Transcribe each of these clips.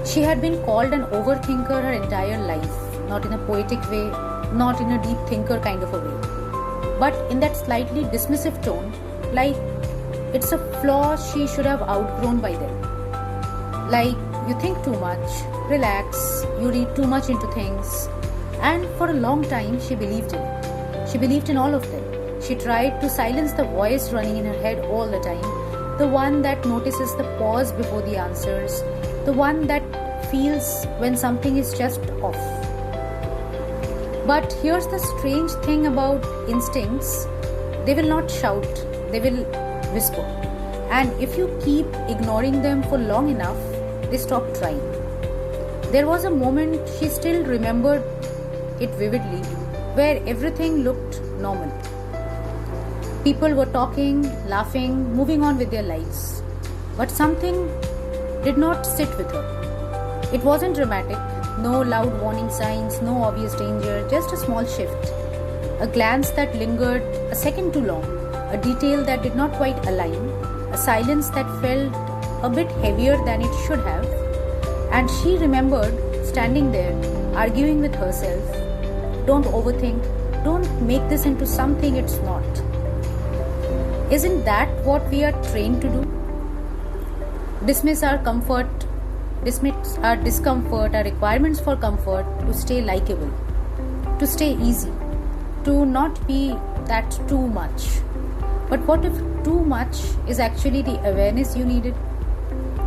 She had been called an overthinker her entire life, not in a poetic way, not in a deep thinker kind of a way, but in that slightly dismissive tone, like it's a flaw she should have outgrown by then. Like, you think too much, relax, you read too much into things. And for a long time, she believed in. She believed in all of them. She tried to silence the voice running in her head all the time, the one that notices the pause before the answers, the one that feels when something is just off. But here's the strange thing about instincts: they will not shout, they will whisper. And if you keep ignoring them for long enough, they stop trying. There was a moment, she still remembered it vividly, where everything looked normal. People were talking, laughing, moving on with their lives. But something did not sit with her. It wasn't dramatic, no loud warning signs, no obvious danger, just a small shift. A glance that lingered a second too long, a detail that did not quite align, a silence that felt a bit heavier than it should have. And she remembered standing there, arguing with herself. Don't overthink, don't make this into something it's not. Isn't that what we are trained to do? Dismiss our comfort, dismiss our discomfort, our requirements for comfort, to stay likable, to stay easy, to not be that too much. But what if too much is actually the awareness you needed?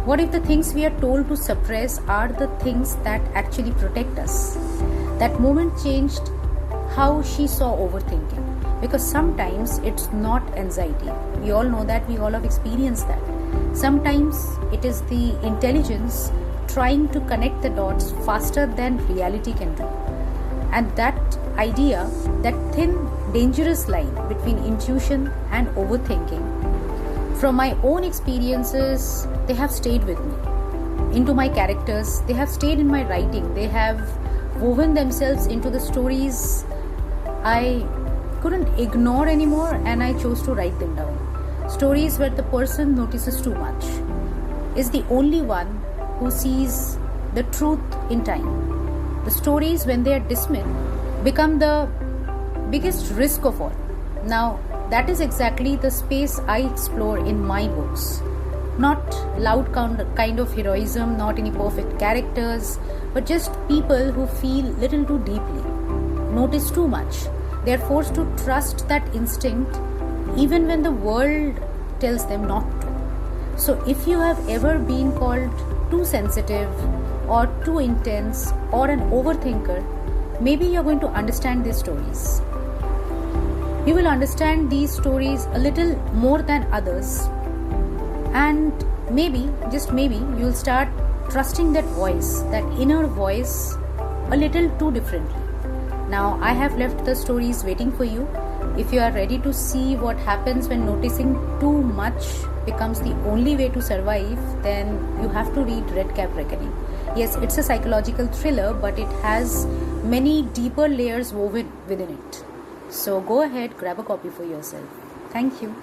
What if the things we are told to suppress are the things that actually protect us? That moment changed how she saw overthinking. Because sometimes it's not anxiety. We all know that, we all have experienced that. Sometimes it is the intelligence trying to connect the dots faster than reality can do. And that idea, that thin, dangerous line between intuition and overthinking, from my own experiences, they have stayed with me. Into my characters, they have stayed in my writing. They have woven themselves into the stories I couldn't ignore anymore, and I chose to write them down. Stories where the person notices too much, is the only one who sees the truth in time. The stories, when they are dismissed, become the biggest risk of all. Now, that is exactly the space I explore in my books. Not loud kind of heroism, not any perfect characters, but just people who feel little too deeply, notice too much. They are forced to trust that instinct even when the world tells them not to. So if you have ever been called too sensitive or too intense or an overthinker, maybe you're going to understand these stories. You will understand these stories a little more than others, and maybe, just maybe, you'll start trusting that voice, that inner voice, a little too differently. Now, I have left the stories waiting for you. If you are ready to see what happens when noticing too much becomes the only way to survive, then you have to read Red Cap Reckoning. Yes, it's a psychological thriller, but it has many deeper layers woven within it. So go ahead, grab a copy for yourself. Thank you.